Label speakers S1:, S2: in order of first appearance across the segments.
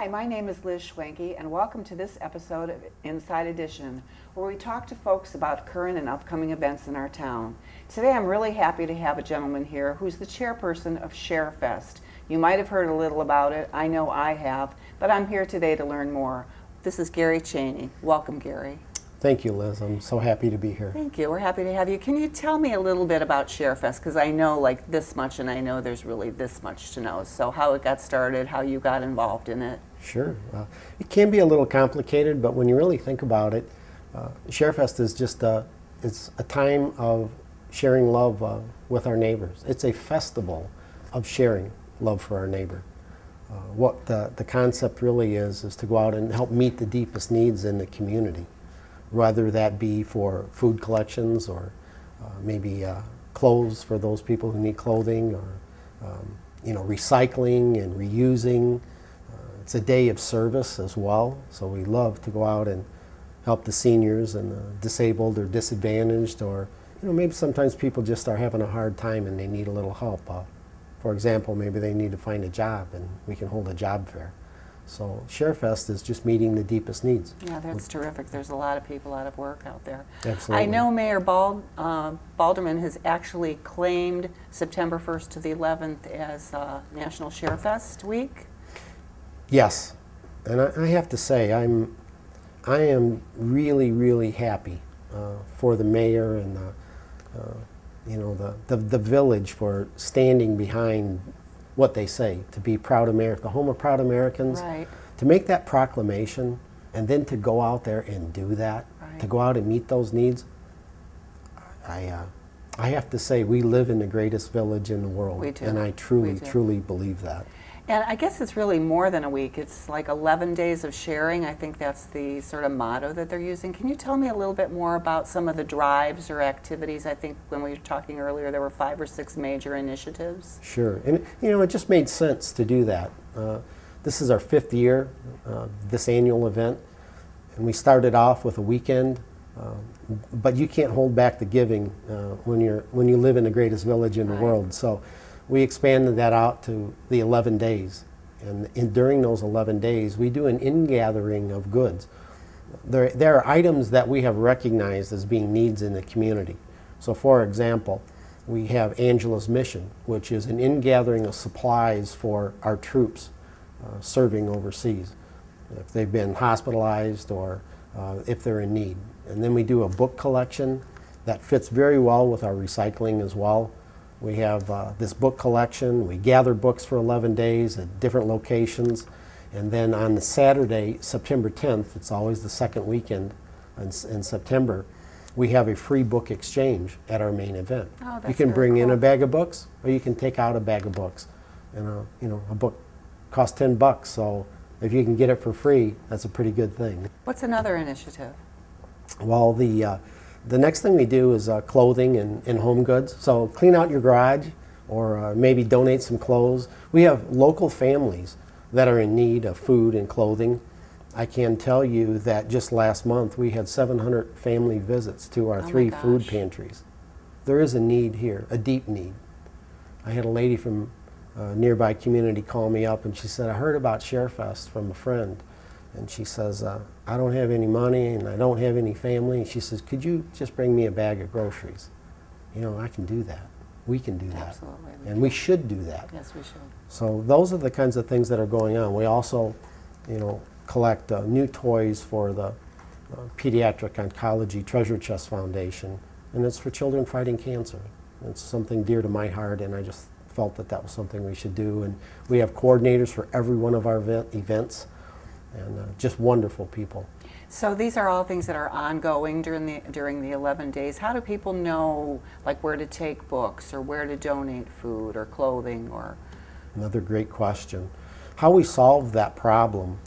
S1: Hi, my name is Liz Schwenke, and welcome to this episode of Inside Edition, where we talk to folks about current and upcoming events in our town. Today I'm really happy to have a gentleman here who's the chairperson of Sharefest. You might have heard a little about it, I know I have, but I'm here today to learn more. This is Gary Cheney. Welcome, Gary.
S2: Thank you, Liz. I'm so happy to be here.
S1: Thank you. We're happy to have you. Can you tell me a little bit about Sharefest? Because I know like this much, and I know there's really this much to know. So how it got started, how you got involved in it.
S2: Sure. It can be a little complicated, but when you really think about it, Sharefest is just it's a time of sharing love with our neighbors. It's a festival of sharing love for our neighbor. What the concept really is to go out and help meet the deepest needs in the community, whether that be for food collections or maybe clothes for those people who need clothing, or recycling and reusing. It's a day of service as well, so we love to go out and help the seniors and the disabled or disadvantaged, or maybe sometimes people just are having a hard time and they need a little help. For example, maybe they need to find a job and we can hold a job fair. So Sharefest is just meeting the deepest needs.
S1: Yeah, that's terrific. There's a lot of people out of work out there.
S2: Absolutely.
S1: I know Mayor Balderman has actually claimed September 1st to the 11th as National Sharefest Week.
S2: Yes, and I have to say I am really, really happy for the mayor and the village for standing behind what they say, to be Proud America, the home of proud Americans.
S1: Right.
S2: To make that proclamation and then to go out there and do that,
S1: right.
S2: To go out and meet those needs. I have to say we live in the greatest village in the world.
S1: We do.
S2: And I truly believe that.
S1: And I guess it's really more than a week. It's like 11 days of sharing. I think that's the sort of motto that they're using. Can you tell me a little bit more about some of the drives or activities? I think when we were talking earlier, there were 5 or 6 major initiatives.
S2: Sure. And it just made sense to do that. This is our 5th year, this annual event. And we started off with a weekend. But you can't hold back the giving when you live in the greatest village in the world. So we expanded that out to the 11 days. And during those 11 days, we do an ingathering of goods. There are items that we have recognized as being needs in the community. So for example, we have Angela's Mission, which is an ingathering of supplies for our troops serving overseas, if they've been hospitalized or if they're in need. And then we do a book collection that fits very well with our recycling as well. We have this book collection. We gather books for 11 days at different locations. And then on the Saturday, September 10th, it's always the second weekend in September, we have a free book exchange at our main event.
S1: Oh, that's
S2: you can bring
S1: cool.
S2: in a bag of books, or you can take out a bag of books. And a book costs $10, so if you can get it for free, that's a pretty good thing.
S1: What's another initiative?
S2: Well, the next thing we do is clothing and home goods. So clean out your garage, or maybe donate some clothes. We have local families that are in need of food and clothing. I can tell you that just last month we had 700 family visits to our 3 food pantries. There is a need here, a deep need. I had a lady from a nearby community call me up and she said, I heard about Sharefest from a friend. And she says, I don't have any money and I don't have any family. And she says, could you just bring me a bag of groceries? I can do that. We can do that.
S1: Absolutely.
S2: And we should do that.
S1: Yes, we should.
S2: So those are the kinds of things that are going on. We also, collect new toys for the Pediatric Oncology Treasure Chest Foundation. And it's for children fighting cancer. It's something dear to my heart, and I just felt that was something we should do. And we have coordinators for every one of our events. And just wonderful people.
S1: So these are all things that are ongoing during the 11 days. How do people know, like, where to take books or where to donate food or clothing? Or
S2: another great question. How we solved that problem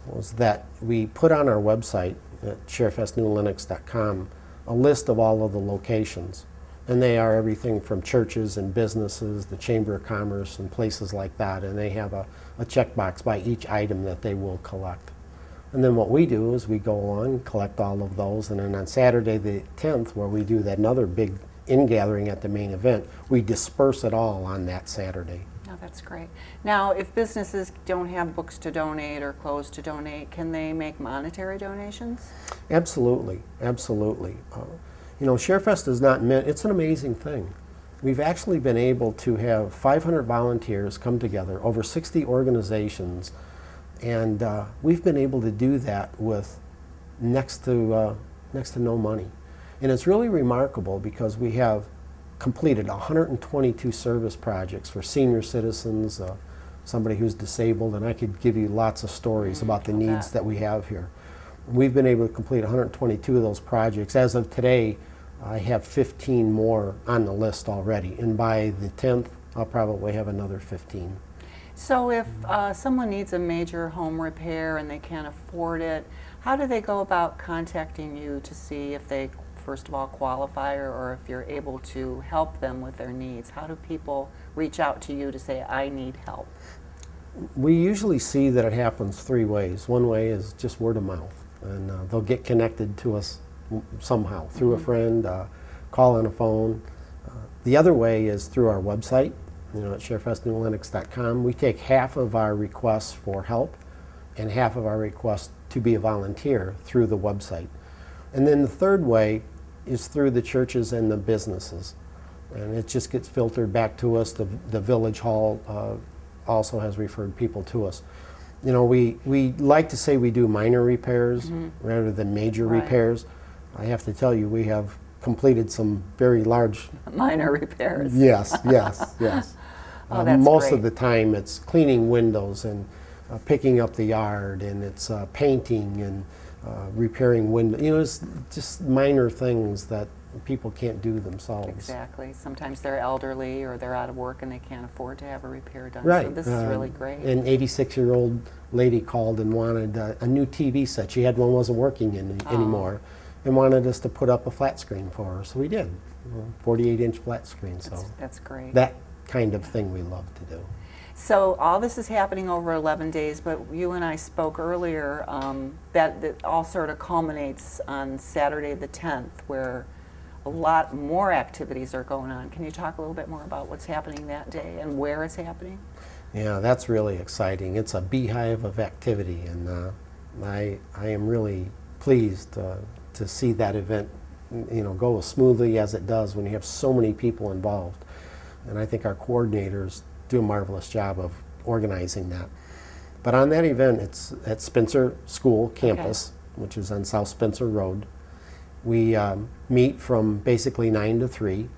S2: was that we put on our website at sharefestnewlenox.com a list of all of the locations. And they are everything from churches and businesses, the Chamber of Commerce and places like that. And they have a checkbox by each item that they will collect. And then what we do is we go along and collect all of those. And then on Saturday the 10th, where we do that another big ingathering at the main event, we disperse it all on that Saturday.
S1: Yeah, that's great. Now, if businesses don't have books to donate or clothes to donate, can they make monetary donations?
S2: Absolutely, absolutely. You know, Sharefest is not meant, it's an amazing thing. We've actually been able to have 500 volunteers come together, over 60 organizations, and we've been able to do that with next to no money. And it's really remarkable because we have completed 122 service projects for senior citizens, somebody who's disabled, and I could give you lots of stories about the needs that we have here. We've been able to complete 122 of those projects. As of today, I have 15 more on the list already, and by the 10th, I'll probably have another 15.
S1: So if someone needs a major home repair and they can't afford it, how do they go about contacting you to see if they, first of all, qualify, or if you're able to help them with their needs? How do people reach out to you to say, I need help?
S2: We usually see that it happens three ways. One way is just word of mouth, and they'll get connected to us somehow, through a friend, call on a phone. The other way is through our website, you know, at sharefestnewlenox.com. We take half of our requests for help and half of our requests to be a volunteer through the website. And then the third way is through the churches and the businesses. And it just gets filtered back to us. The Village Hall also has referred people to us. You know, we like to say we do minor repairs rather than major repairs. I have to tell you, we have completed some very large
S1: minor repairs.
S2: Yes, yes, yes.
S1: Oh, that's
S2: most
S1: great.
S2: of the time it's cleaning windows and picking up the yard, and it's painting and repairing windows. You know, it's just minor things that people can't do themselves.
S1: Exactly. Sometimes they're elderly or they're out of work and they can't afford to have a repair done.
S2: Right.
S1: So this is really great.
S2: An 86-year-old lady called and wanted a new TV set. She had one wasn't working anymore, and wanted us to put up a flat screen for her. So we did, 48-inch flat screen. So
S1: that's great.
S2: That kind of thing we love to do.
S1: So all this is happening over 11 days, but you and I spoke earlier that all sort of culminates on Saturday the 10th, where a lot more activities are going on. Can you talk a little bit more about what's happening that day and where it's happening?
S2: Yeah, that's really exciting. It's a beehive of activity, and I am really pleased to see that event, you know, go as smoothly as it does when you have so many people involved. And I think our coordinators do a marvelous job of organizing that. But on that event, it's at Spencer School campus, which is on South Spencer Road. We meet from basically 9 to 3,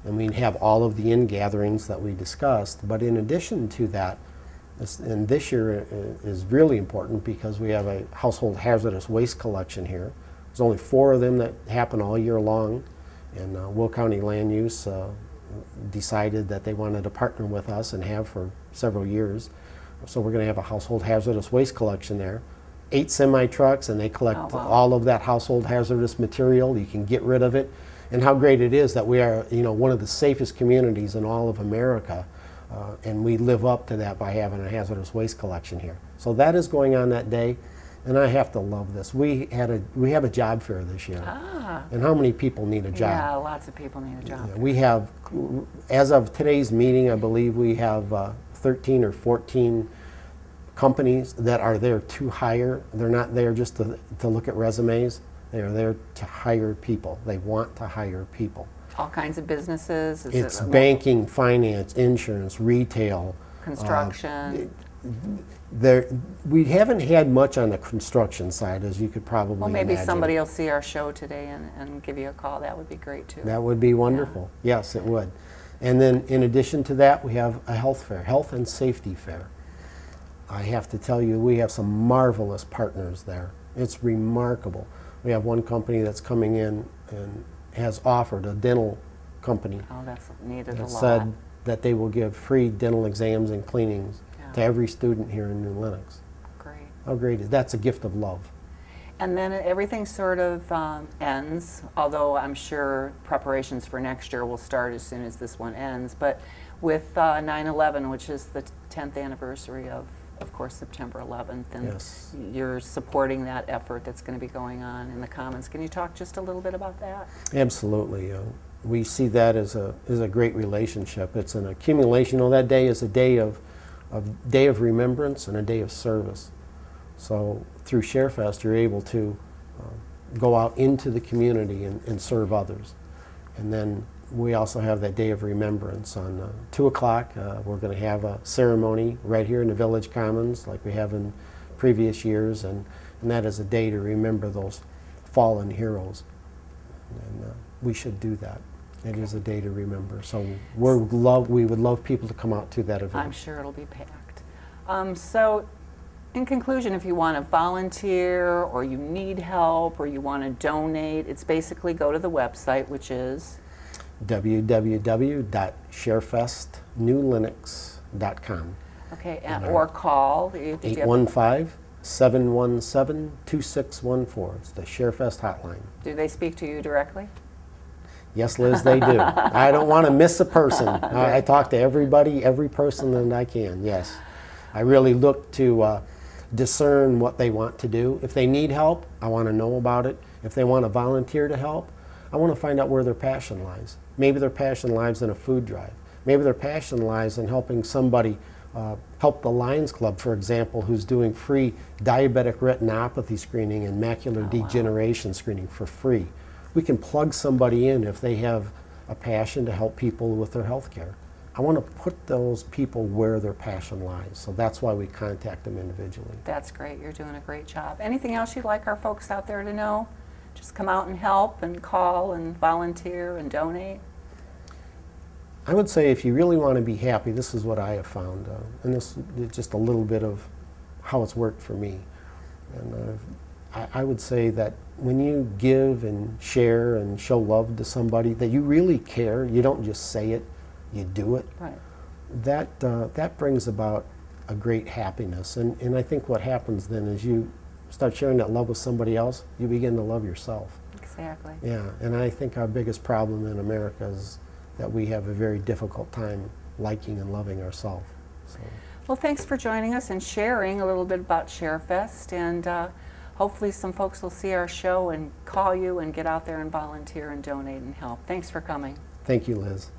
S2: and we have all of the in-gatherings that we discussed. But in addition to that, and this year is really important because we have a household hazardous waste collection here. There's only 4 of them that happen all year long, and Will County Land Use decided that they wanted to partner with us and have for several years. So we're going to have a household hazardous waste collection there. 8 semi-trucks, and they collect all of that household hazardous material. You can get rid of it. And how great it is that we are, you know, one of the safest communities in all of America, and we live up to that by having a hazardous waste collection here. So that is going on that day, and I have to love this. We have a job fair this year. And how many people need a job?
S1: Yeah, lots of people need a job.
S2: Yeah, we have, as of today's meeting, I believe we have 13 or 14 companies that are there to hire. They're not there just to look at resumes. They are there to hire people. They want to hire people.
S1: All kinds of businesses?
S2: It's banking, finance, insurance, retail.
S1: Construction?
S2: We haven't had much on the construction side, as you could probably
S1: Well, maybe
S2: imagine.
S1: somebody will see our show today and give you a call. That would be great, too.
S2: That would be wonderful. Yeah. Yes, it would. And then in addition to that, we have a health fair, health and safety fair. I have to tell you, we have some marvelous partners there. It's remarkable. We have one company that's coming in and has offered, a dental company.
S1: Oh, that's needed a lot.
S2: Said that they will give free dental exams and cleanings to every student here in New Lenox.
S1: Great.
S2: How great is that? That's a gift of love.
S1: And then everything sort of ends, although I'm sure preparations for next year will start as soon as this one ends, but with 9/11, which is the 10th anniversary of course, September 11th, and you're supporting that effort that's going to be going on in the Commons. Can you talk just a little bit about that?
S2: Absolutely. we see that as a great relationship. It's an accumulation. You know, that day is a day of remembrance and a day of service. So through Sharefest, you're able to go out into the community and serve others. And then we also have that day of remembrance on 2 o'clock. We're going to have a ceremony right here in the Village Commons like we have in previous years, and that is a day to remember those fallen heroes. And we should do that. It is a day to remember. So we would love people to come out to that event.
S1: I'm sure it'll be packed. So in conclusion, if you want to volunteer or you need help or you want to donate, it's basically go to the website, which is
S2: www.sharefestnewlinux.com.
S1: Okay, or call
S2: 815-717-2614. It's the Sharefest hotline.
S1: Do they speak to you directly?
S2: Yes, Liz, they do. I don't want to miss a person. I talk to everybody, every person that I can, yes. I really look to discern what they want to do. If they need help, I want to know about it. If they want to volunteer to help, I want to find out where their passion lies. Maybe their passion lies in a food drive. Maybe their passion lies in helping somebody, help the Lions Club, for example, who's doing free diabetic retinopathy screening and macular degeneration screening for free. We can plug somebody in if they have a passion to help people with their health care. I want to put those people where their passion lies, so that's why we contact them individually.
S1: That's great. You're doing a great job. Anything else you'd like our folks out there to know? Just come out and help and call and volunteer and donate?
S2: I would say if you really want to be happy, this is what I have found, and this is just a little bit of how it's worked for me. And I would say that when you give and share and show love to somebody, that you really care, you don't just say it, you do it,
S1: right.
S2: That brings about a great happiness. And I think what happens then is you start sharing that love with somebody else, you begin to love yourself.
S1: Exactly.
S2: Yeah, and I think our biggest problem in America is that we have a very difficult time liking and loving ourselves. So.
S1: Well, thanks for joining us and sharing a little bit about Sharefest, and hopefully some folks will see our show and call you and get out there and volunteer and donate and help. Thanks for coming.
S2: Thank you, Liz.